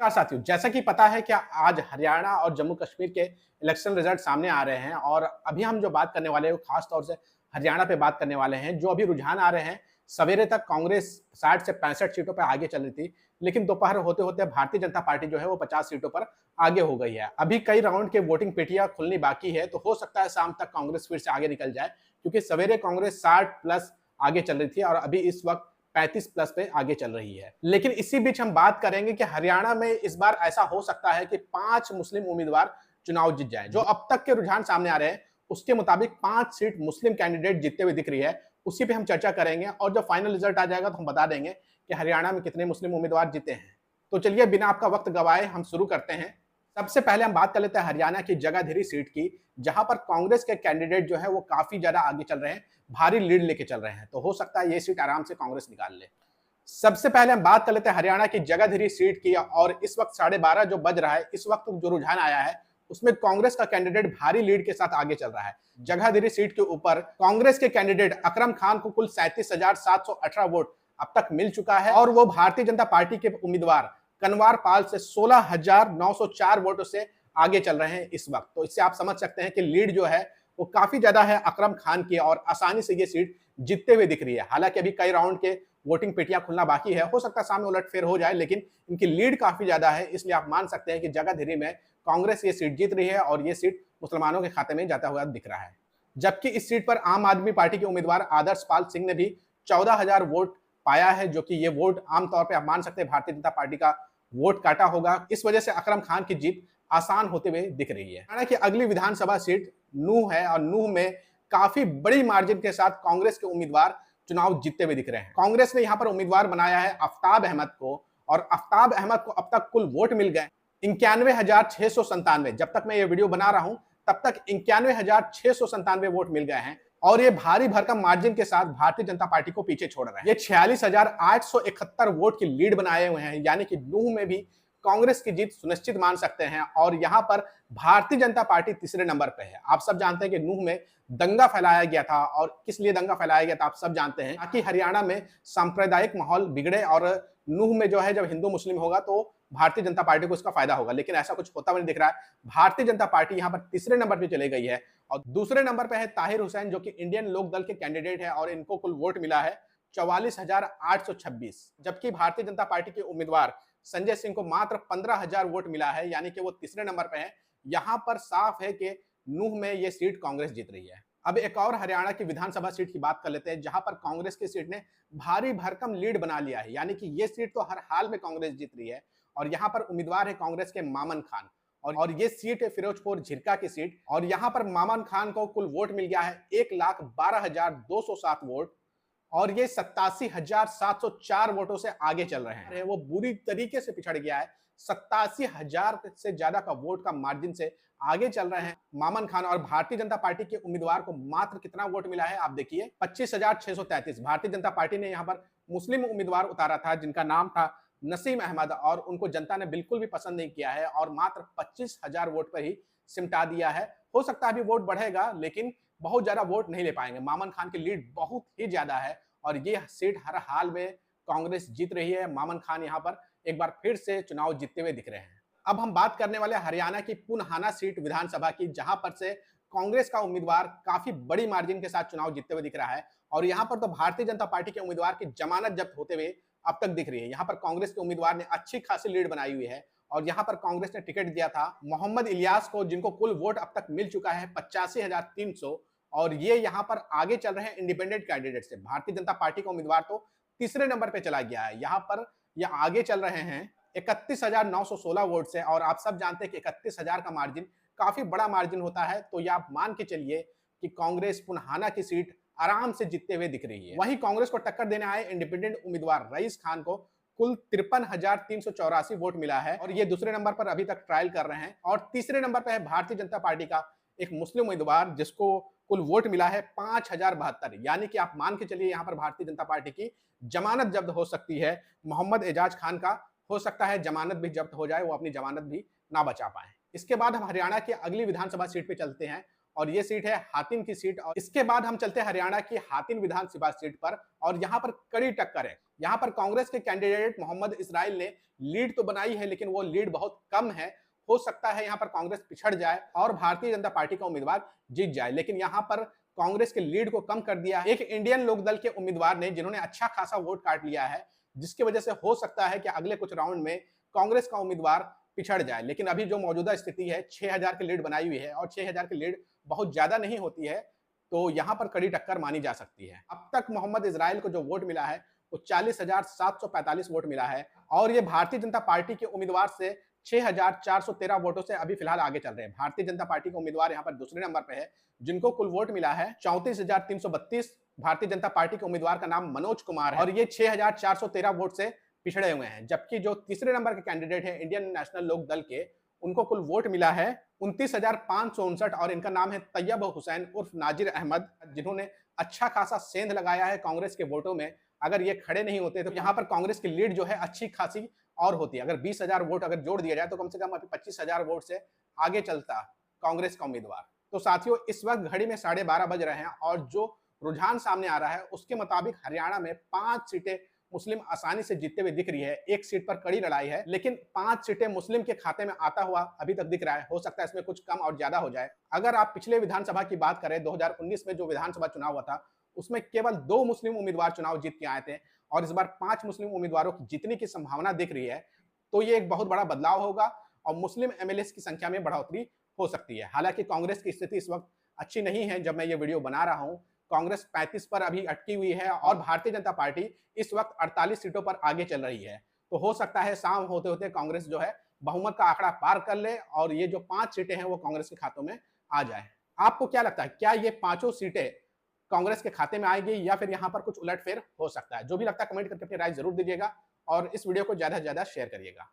नमस्कार साथियों, जैसा कि पता है कि आज हरियाणा और जम्मू कश्मीर के इलेक्शन रिजल्ट सामने आ रहे हैं और अभी हम जो बात करने वाले हैं वो खास तौर से हरियाणा पे बात करने वाले हैं। जो अभी रुझान आ रहे हैं, सवेरे तक कांग्रेस 60 से 65 सीटों पे आगे चल रही थी, लेकिन दोपहर होते-होते भारतीय जनता पार्टी जो है वो 50 सीटों पर आगे हो गई है। अभी कई राउंड के वोटिंग पेटियाँ खुलनी बाकी है, तो हो सकता है शाम तक कांग्रेस फिर से आगे निकल जाए, क्योंकि सवेरे कांग्रेस 60 प्लस आगे चल रही थी और अभी इस वक्त 35 प्लस पे आगे चल रही है। लेकिन इसी बीच हम बात करेंगे कि हरियाणा में इस बार ऐसा हो सकता है कि 5 मुस्लिम उम्मीदवार चुनाव जीत जाएं। जो अब तक के रुझान सामने आ रहे हैं, उसके मुताबिक 5 सीट मुस्लिम कैंडिडेट जीतते हुए दिख रही है। उसी पे हम चर्चा करेंगे और जब फाइनल रिजल्ट आ जाएगा तो हम बता देंगे कि हरियाणा में कितने मुस्लिम उम्मीदवार जीते हैं। तो चलिए बिना आपका वक्त गवाए हम शुरू करते हैं। सबसे पहले हम बात कर लेते हैं हरियाणा की जगाधरी सीट की, जहां पर कांग्रेस के कैंडिडेट जो है वो काफी ज्यादा आगे चल रहे हैं, भारी लीड लेके चल रहे हैं। तो हो सकता है ये सीट आराम से कांग्रेस निकाल ले। सबसे पहले हम बात कर लेते हैं हरियाणा की जगाधरी सीट की और इस वक्त 12:30 जो बज रहा है, इस वक्त जो रुझान आया है उसमें कांग्रेस का कैंडिडेट भारी लीड के साथ आगे चल रहा है। जगाधरी सीट के ऊपर कांग्रेस के कैंडिडेट अकरम खान को कुल 37,718 वोट अब तक मिल चुका है और वो भारतीय जनता पार्टी के उम्मीदवार कनवार पाल से 16,904 वोटों से आगे चल रहे हैं इस वक्त। तो इससे आप समझ सकते हैं कि लीड जो है वो काफी ज्यादा है अकरम खान की और आसानी से ये सीट जीतते हुए दिख रही है। हालांकि अभी कई राउंड के वोटिंग पेटियां खुलना बाकी है, हो सकता है सामने उलटफेर हो जाए, लेकिन इनकी लीड काफी ज्यादा है, इसलिए आप मान सकते हैं कि जगाधरी में कांग्रेस ये सीट जीत रही है और ये सीट मुसलमानों के खाते में जाता हुआ दिख रहा है। जबकि इस सीट पर आम आदमी पार्टी के उम्मीदवार आदर्श पाल सिंह ने भी 14,000 वोट पाया है, जो कि ये वोट आमतौर पर आप मान सकते हैं भारतीय जनता पार्टी का वोट काटा होगा। इस वजह से अकरम खान की जीत आसान होते हुए दिख रही है। हालांकि अगली विधानसभा सीट नूह है और नूह में काफी बड़ी मार्जिन के साथ कांग्रेस के उम्मीदवार चुनाव जीतते हुए दिख रहे हैं। कांग्रेस ने यहां पर उम्मीदवार बनाया है आफ्ताब अहमद को और आफ्ताब अहमद को अब तक कुल वोट मिल गए 91,697। जब तक मैं ये वीडियो बना रहा हूं तब तक 91,697 वोट मिल गए हैं और ये भारी भरकम मार्जिन के साथ भारतीय जनता पार्टी को पीछे छोड़ रहे हैं। ये 46,871 वोट की लीड बनाए हुए हैं, यानी कि नूह में भी कांग्रेस की जीत सुनिश्चित मान सकते हैं और यहां पर भारतीय जनता पार्टी तीसरे नंबर पे है। आप सब जानते हैं कि नूह में दंगा फैलाया गया था और किस लिए दंगा फैलाया गया था आप सब जानते हैं, ताकि हरियाणा में सांप्रदायिक माहौल बिगड़े और नूह में जो है जब हिंदू मुस्लिम होगा तो भारतीय जनता पार्टी को इसका फायदा होगा, लेकिन ऐसा कुछ होता नहीं दिख रहा है। भारतीय जनता पार्टी यहां पर तीसरे नंबर पे चले गई है और दूसरे नंबर पे है ताहिर हुसैन, जो कि इंडियन लोक दल के कैंडिडेट है और इनको कुल वोट मिला है 44,826। जबकि भारतीय जनता पार्टी के उम्मीदवार संजय सिंह को मात्र 15,000 वोट मिला है, यानी कि वो तीसरे नंबर पे है। यहां पर साफ है कि नूह में ये सीट कांग्रेस जीत रही है। अब एक और हरियाणा की विधानसभा सीट की बात कर लेते हैं, जहां पर कांग्रेस की सीट ने भारी भरकम लीड बना लिया है, यानी कि ये सीट तो हर हाल में कांग्रेस जीत रही है और यहां पर उम्मीदवार है कांग्रेस के मामन खान और ये सीट है फिरोजपुर झिरका की सीट और यहां पर मामन खान को कुल वोट मिल गया है 1,12,207 वोट और ये 87,704 वोटों से आगे चल रहे हैं। वो बुरी तरीके से पिछड़ गया है, 87,000 से ज्यादा का वोट का मार्जिन से आगे चल रहे हैं मामन खान और भारतीय जनता पार्टी के उम्मीदवार को मात्र कितना वोट मिला है आप देखिए, 25,633। भारतीय जनता पार्टी ने यहाँ पर मुस्लिम उम्मीदवार उतारा था जिनका नाम था नसीम अहमद और उनको जनता ने बिल्कुल भी पसंद नहीं किया है और मात्र 25,000 वोट पर ही सिमटा दिया है। हो सकता है अभी वोट बढ़ेगा, लेकिन बहुत ज्यादा वोट नहीं ले पाएंगे। मामन खान की लीड बहुत ही ज्यादा है और ये सीट हर हाल में कांग्रेस जीत रही है। मामन खान यहां पर एक बार फिर से चुनाव जीतते हुए दिख रहे हैं। अब हम बात करने वाले हरियाणा की पुनहाना सीट विधानसभा की, जहां पर से कांग्रेस का उम्मीदवार काफी बड़ी मार्जिन के साथ चुनाव जीतते हुए दिख रहा है और यहां पर तो भारतीय जनता पार्टी के उम्मीदवार की जमानत जब्त होते हुए अब तक दिख रही है। यहां पर कांग्रेस के उम्मीदवार ने अच्छी खासी लीड बनाई हुई है और यहां पर कांग्रेस ने टिकट दिया था मोहम्मद इलियास को, जिनको कुल वोट अब तक मिल चुका है 85,300 और ये यहां पर आगे चल रहे हैं इंडिपेंडेंट कैंडिडेट से। भारतीय जनता पार्टी का उम्मीदवार तो तीसरे नंबर पे चला गया है, यहां पर ये आगे चल रहे हैं 31,916 वोट से और आप सब जानते हैं कि 31,000 का मार्जिन काफी बड़ा मार्जिन होता है। तो ये आप मान के चलिए कि कांग्रेस पुनहाना की सीट आराम से जीतते हुए दिख रही है। वहीं कांग्रेस को टक्कर देने आए इंडिपेंडेंट उम्मीदवार रईस खान को कुल 53,384 वोट मिला है और ये दूसरे नंबर पर अभी तक ट्रायल कर रहे हैं और तीसरे नंबर पर है भारतीय जनता पार्टी का एक मुस्लिम उम्मीदवार जिसको कुल वोट मिला है 5,072। यानी कि आप मान के चलिए यहां पर भारतीय जनता पार्टी की जमानत जब्त हो सकती है। मोहम्मद एजाज खान का हो सकता है जमानत भी जब्त हो जाए, वो अपनी जमानत भी ना बचा पाए। इसके बाद हम हरियाणा की अगली विधानसभा सीट पे चलते हैं और ये सीट है हातिन की सीट और इसके बाद हम चलते हैं हरियाणा की हातिन विधानसभा सीट पर और यहां पर कड़ी टक्कर है। यहाँ पर कांग्रेस के कैंडिडेट मोहम्मद इस्राइल ने लीड तो बनाई है, लेकिन वो लीड बहुत कम है। हो सकता है यहाँ पर कांग्रेस पिछड़ जाए और भारतीय जनता पार्टी का उम्मीदवार जीत जाए, लेकिन यहाँ पर कांग्रेस के लीड को कम कर दिया है एक इंडियन लोकदल के उम्मीदवार ने, जिन्होंने अच्छा खासा वोट काट लिया है, जिसकी वजह से हो सकता है कि अगले कुछ राउंड में कांग्रेस का उम्मीदवार पिछड़ जाए। लेकिन अभी जो मौजूदा स्थिति है, 6000 की लीड बनाई हुई है और 6000 की लीड बहुत ज्यादा नहीं होती है, तो यहां पर कड़ी टक्कर मानी जा सकती है। अब तक मोहम्मद इस्राइल को जो वोट मिला है वो 40,745 वोट मिला है और ये भारतीय जनता पार्टी के उम्मीदवार से 6,413 वोटों से अभी फिलहाल आगे चल रहे हैं। भारतीय जनता पार्टी के उम्मीदवार यहाँ पर दूसरे नंबर पे है, जिनको कुल वोट मिला है 34,332। भारतीय जनता पार्टी के उम्मीदवार का नाम मनोज कुमार है और ये 6,413 वोट से पिछड़े हुए हैं। जबकि जो तीसरे नंबर के कैंडिडेट है इंडियन नेशनल लोक दल के, उनको कुल वोट मिला है 29,559 और इनका नाम है तैयब हुसैन उर्फ नाजिर अहमद, जिन्होंने अच्छा खासा सेंध लगाया है कांग्रेस के वोटों में। अगर ये खड़े नहीं होते तो यहाँ पर कांग्रेस की लीड जो है अच्छी खासी और होती है। अगर 20,000 वोट अगर जोड़ दिया जाए तो कम से कम अभी 25,000 वोट से आगे चलता कांग्रेस का उम्मीदवार। तो साथियों, इस वक्त घड़ी में 12:30 बज रहे हैं और जो रुझान सामने आ रहा है उसके मुताबिक हरियाणा में 5 सीटें मुस्लिम आसानी से जीतते हुए दिख रही है। एक सीट पर कड़ी लड़ाई है, लेकिन 5 सीटें मुस्लिम के खाते में आता हुआ अभी तक दिख रहा है। हो सकता है इसमें कुछ कम और ज्यादा हो जाए। अगर आप पिछले विधानसभा की बात करें, 2019 में जो विधानसभा चुनाव हुआ था, उसमें केवल 2 मुस्लिम उम्मीदवार चुनाव जीत के आए थे और इस बार 5 मुस्लिम उम्मीदवारों की जीतने की संभावना दिख रही है। तो ये एक बहुत बड़ा बदलाव होगा और मुस्लिम एमएलए की संख्या में बढ़ोतरी हो सकती है। हालांकि कांग्रेस की स्थिति इस वक्त अच्छी नहीं है। जब मैं ये वीडियो बना रहा हूं, कांग्रेस 35 पर अभी अटकी हुई है और भारतीय जनता पार्टी इस वक्त 48 सीटों पर आगे चल रही है। तो हो सकता है शाम होते होते कांग्रेस जो है बहुमत का आंकड़ा पार कर ले और ये जो 5 सीटें हैं वो कांग्रेस के खातों में आ जाए। आपको क्या लगता है, क्या ये पांचों सीटें कांग्रेस के खाते में आएगी या फिर यहाँ पर कुछ उलटफेर हो सकता है? जो भी लगता है कमेंट करके अपनी राय जरूर दीजिएगा और इस वीडियो को ज्यादा से ज्यादा शेयर करिएगा।